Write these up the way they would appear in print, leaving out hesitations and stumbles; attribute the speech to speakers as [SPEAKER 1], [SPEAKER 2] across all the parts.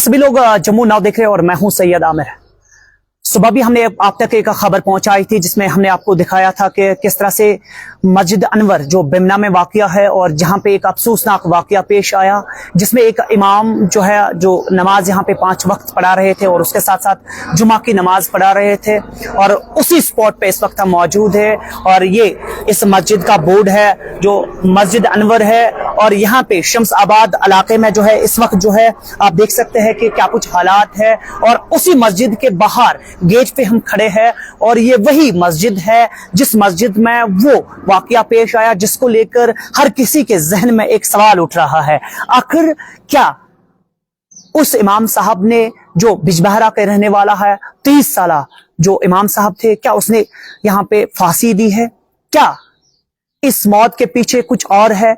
[SPEAKER 1] सभी लोग जम्मू नाउ देख रहे हैं और मैं हूं सैयद आमिर। सुबह भी हमने आप तक एक खबर पहुंचाई थी जिसमें हमने आपको दिखाया था कि किस तरह से मस्जिद अनवर जो बिमना में वाक़या है और जहां पे एक अफसोसनाक वाक़या पेश आया, जिसमें एक इमाम जो है जो नमाज यहां पे 5 वक्त पढ़ा रहे थे और उसके साथ साथ जुमा की नमाज पढ़ा रहे थे, और उसी स्पॉट पे इस वक्त हम मौजूद है। और ये इस मस्जिद का बोर्ड है जो मस्जिद अनवर है, और यहाँ पे शम्स आबाद इलाके में जो है इस वक्त जो है आप देख सकते हैं कि क्या कुछ हालात है। और उसी मस्जिद के बाहर गेट पे हम खड़े हैं और ये वही मस्जिद है जिस मस्जिद में वो वाकया पेश आया, जिसको लेकर हर किसी के जहन में एक सवाल उठ रहा है, आखिर क्या उस इमाम साहब ने जो बिजबहरा के रहने वाला है 30 साल जो इमाम साहब थे, क्या उसने यहाँ पे फांसी दी है? क्या इस मौत के पीछे कुछ और है?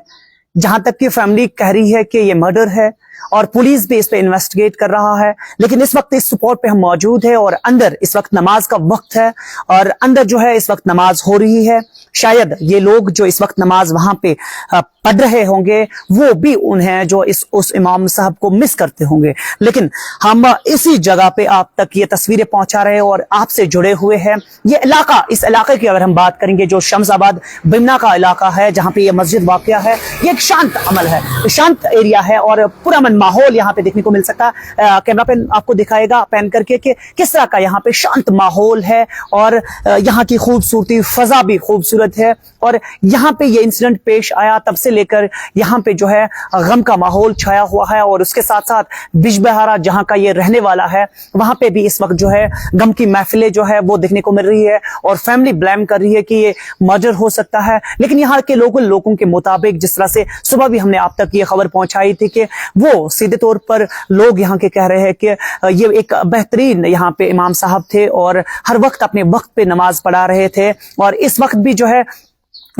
[SPEAKER 1] जहां तक की फैमिली कह रही है कि ये मर्डर है और पुलिस भी इस पे इन्वेस्टिगेट कर रहा है, लेकिन इस वक्त इस स्पॉट पे हम मौजूद है और अंदर इस वक्त नमाज का वक्त है और अंदर जो है इस वक्त नमाज हो रही है। शायद ये लोग जो इस वक्त नमाज वहां पे पढ़ रहे होंगे वो भी उन्हें जो उस इमाम साहब को मिस करते होंगे, लेकिन हम इसी जगह पे आप तक ये तस्वीरें पहुंचा रहे हैं और आपसे जुड़े हुए हैं। ये इलाका, इस इलाके की अगर हम बात करेंगे जो शम्स आबाद बिमना का इलाका है जहां पे ये मस्जिद वाक़या है, ये एक शांत अमल है, शांत एरिया है और पूरा माहौल यहाँ पे देखने को मिल सकता है। कैमरा पे आपको दिखाएगा पैन करके कि किस तरह का यहाँ पे शांत माहौल है और यहाँ की खूबसूरती, फजा भी खूबसूरत है। और यहाँ पे ये इंसिडेंट पेश आया तब से लेकर यहाँ पे जो है गम का माहौल छाया हुआ है और उसके साथ साथ बिजबहरा जहाँ का ये रहने वाला है वहां पे भी इस वक्त जो है गम की महफिलें जो है वो देखने को मिल रही है और फैमिली ब्लेम कर रही है कि ये मर्डर हो सकता है। लेकिन यहाँ के लोगों के मुताबिक, जिस तरह से सुबह भी हमने आप तक ये खबर पहुंचाई थी कि वो सीधे तौर पर लोग यहाँ के कह रहे हैं कि ये एक बेहतरीन यहाँ पे इमाम साहब थे और हर वक्त अपने वक्त पे नमाज पढ़ा रहे थे, और इस वक्त भी जो है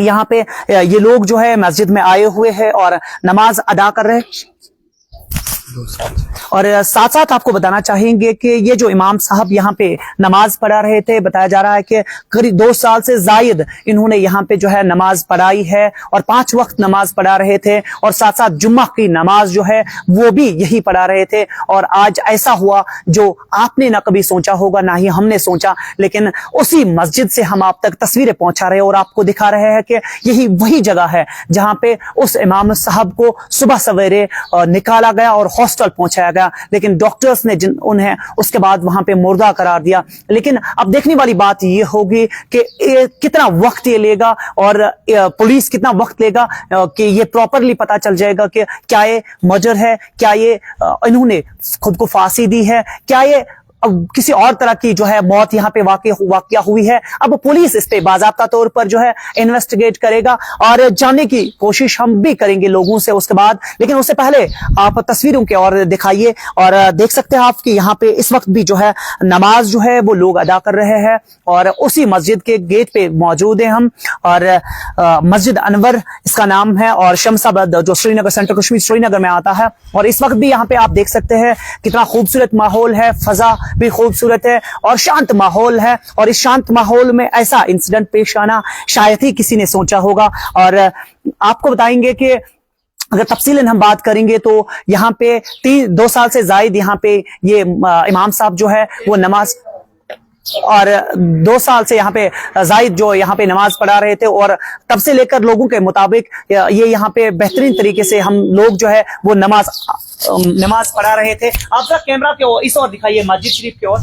[SPEAKER 1] यहाँ पे ये लोग जो है मस्जिद में आए हुए हैं और नमाज अदा कर रहे हैं। और साथ साथ आपको बताना चाहेंगे कि ये जो इमाम साहब यहाँ पे नमाज पढ़ा रहे थे, बताया जा रहा है कि करीब 2 साल से जायद इन्होंने यहाँ पे जो है नमाज पढ़ाई है और 5 वक्त नमाज पढ़ा रहे थे और साथ साथ जुम्मा की नमाज जो है वो भी यही पढ़ा रहे थे। और आज ऐसा हुआ जो आपने ना कभी सोचा होगा, ना ही हमने सोचा, लेकिन उसी मस्जिद से हम आप तक तस्वीरें पहुंचा रहे हैं और आपको दिखा रहे हैं कि यही वही जगह है जहां पे उस इमाम साहब को सुबह सवेरे निकाला गया और हॉस्टल पहुंचाया गया, लेकिन डॉक्टर्स ने उन्हें उसके बाद वहां पे मुर्दा करार दिया। लेकिन अब देखने वाली बात ये होगी कि कितना वक्त ये लेगा और पुलिस कितना वक्त लेगा कि ये प्रॉपरली पता चल जाएगा कि क्या ये मर्डर है, क्या ये इन्होंने खुद को फांसी दी है, क्या ये अब किसी और तरह की जो है मौत यहाँ पे वाकया हुई है। अब पुलिस इस पे बाज़ाब्ता तौर पर जो है इन्वेस्टिगेट करेगा और जानने की कोशिश हम भी करेंगे लोगों से उसके बाद। लेकिन उससे पहले आप तस्वीरों के और दिखाइए और देख सकते हैं आप कि यहाँ पे इस वक्त भी जो है नमाज जो है वो लोग अदा कर रहे हैं और उसी मस्जिद के गेट पे मौजूद है हम। और मस्जिद अनवर इसका नाम है और शम्स आबाद जो श्रीनगर, सेंट्रल कश्मीर श्रीनगर में आता है। और इस वक्त भी यहाँ पे आप देख सकते हैं कितना खूबसूरत माहौल है, फजा भी खूबसूरत है और शांत माहौल है। और इस शांत माहौल में ऐसा इंसिडेंट पेश आना शायद ही किसी ने सोचा होगा। और आपको बताएंगे कि अगर तफसीलन हम बात करेंगे तो यहाँ पे 2 साल से जायद यहाँ पे ये इमाम साहब जो है वो नमाज, और 2 साल से यहाँ पे जायद जो यहाँ पे नमाज पढ़ा रहे थे और तब से लेकर लोगों के मुताबिक ये यहाँ पे बेहतरीन तरीके से हम लोग जो है वो नमाज पढ़ा रहे थे। आप जरा कैमरा के ओर इस ओर दिखाइए, मस्जिद शरीफ की ओर।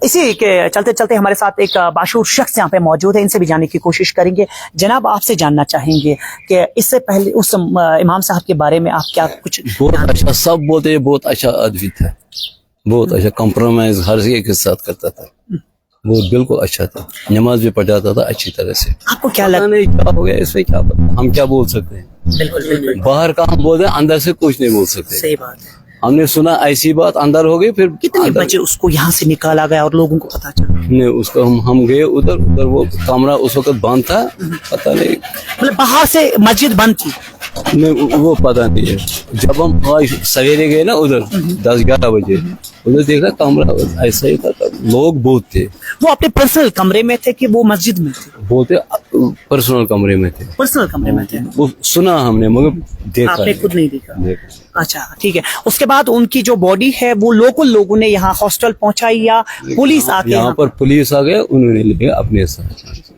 [SPEAKER 1] इसी के चलते चलते हमारे साथ एक बाशूर शख्स यहाँ पे मौजूद है, इनसे भी जानने की कोशिश करेंगे। जनाब, आपसे जानना चाहेंगे कि इससे पहले उस इमाम साहब के बारे में आप क्या कुछ?
[SPEAKER 2] बहुत अच्छा, सब बोलते हैं बहुत अच्छा आदमी था, बहुत अच्छा, कॉम्प्रोमाइज हर एक के साथ करता था, वो बिल्कुल अच्छा था, नमाज भी पढ़ाता था अच्छी तरह से।
[SPEAKER 1] आपको क्या लगता है
[SPEAKER 2] क्या हो गया इसमें, क्या पता, हम क्या बोल सकते हैं?
[SPEAKER 1] बिल्कुल
[SPEAKER 2] बाहर का हम बोल रहे हैं, अंदर से कुछ नहीं बोल सकते।
[SPEAKER 1] सही बात है।
[SPEAKER 2] हमने सुना ऐसी बात, अंदर हो गई, फिर
[SPEAKER 1] कितने बजे उसको यहाँ से निकाला गया और लोगों को पता चला?
[SPEAKER 2] नहीं, उसको हम गए उधर वो कमरा उस वक्त बंद था, पता नहीं,
[SPEAKER 1] मतलब बाहर से मस्जिद बंद थी?
[SPEAKER 2] नहीं वो पता नहीं है। जब हम आज सवेरे गए ना उधर 10-11 बजे, उधर देखा कमरा ऐसा ही था, लोग बहुत थे।
[SPEAKER 1] वो अपने पर्सनल कमरे में थे कि वो मस्जिद में थे?
[SPEAKER 2] बोलते पर्सनल कमरे में थे।
[SPEAKER 1] पर्सनल कमरे में थे,
[SPEAKER 2] वो सुना हमने मगर देखा
[SPEAKER 1] आपने
[SPEAKER 2] नहीं।
[SPEAKER 1] खुद नहीं देखा?
[SPEAKER 2] देखा।
[SPEAKER 1] अच्छा ठीक है। उसके बाद उनकी जो बॉडी है वो लोकल लोगों ने यहाँ हॉस्टल पहुंचाई या पुलिस आके
[SPEAKER 2] यहाँ पर पुलिस आ गए, उन्होंने लिया अपने साथ।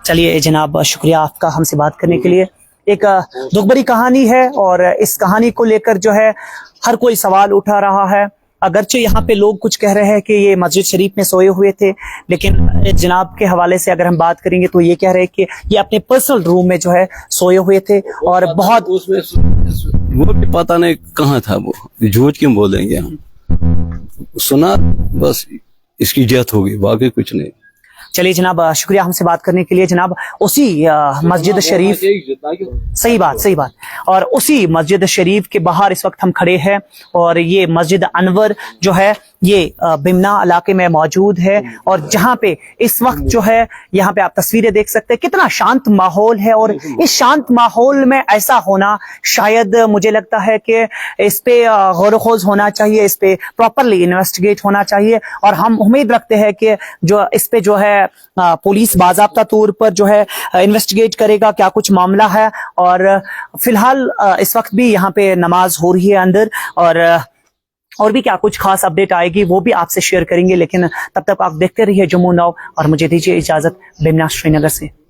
[SPEAKER 1] चलिए जनाब, शुक्रिया आपका हमसे बात करने के लिए। एक दुख भरी कहानी है और इस कहानी को लेकर जो है हर कोई सवाल उठा रहा है। अगरचे यहाँ पे लोग कुछ कह रहे हैं कि ये मस्जिद शरीफ में सोए हुए थे, लेकिन जनाब के हवाले से अगर हम बात करेंगे तो ये कह रहे हैं कि ये अपने पर्सनल रूम में जो है सोए हुए थे और बहुत
[SPEAKER 2] उसमें वो भी पता नहीं कहाँ था, वो झूठ क्यों बोलेंगे हम, सुना बस इसकी डेथ हो गई, बाकी कुछ नहीं।
[SPEAKER 1] चलिए जनाब, शुक्रिया हमसे बात करने के लिए। जनाब उसी मस्जिद शरीफ, सही बात, और उसी मस्जिद शरीफ के बाहर इस वक्त हम खड़े हैं और ये मस्जिद अनवर जो है ये बिमना इलाके में मौजूद है और जहाँ पे इस वक्त जो है यहाँ पे आप तस्वीरें देख सकते हैं कितना शांत माहौल है। और इस शांत माहौल में ऐसा होना, शायद मुझे लगता है कि इस पे गौर खोज होना चाहिए, इस पे प्रॉपरली इन्वेस्टिगेट होना चाहिए और हम उम्मीद रखते हैं कि जो इस पे जो है पुलिस बाज़ाब्ता तौर पर जो है इन्वेस्टिगेट करेगा क्या कुछ मामला है। और फिलहाल इस वक्त भी यहाँ पे नमाज हो रही है अंदर और भी क्या कुछ खास अपडेट आएगी वो भी आपसे शेयर करेंगे। लेकिन तब तक आप देखते रहिए जम्मू नाउ और मुझे दीजिए इजाजत बिमना श्रीनगर से।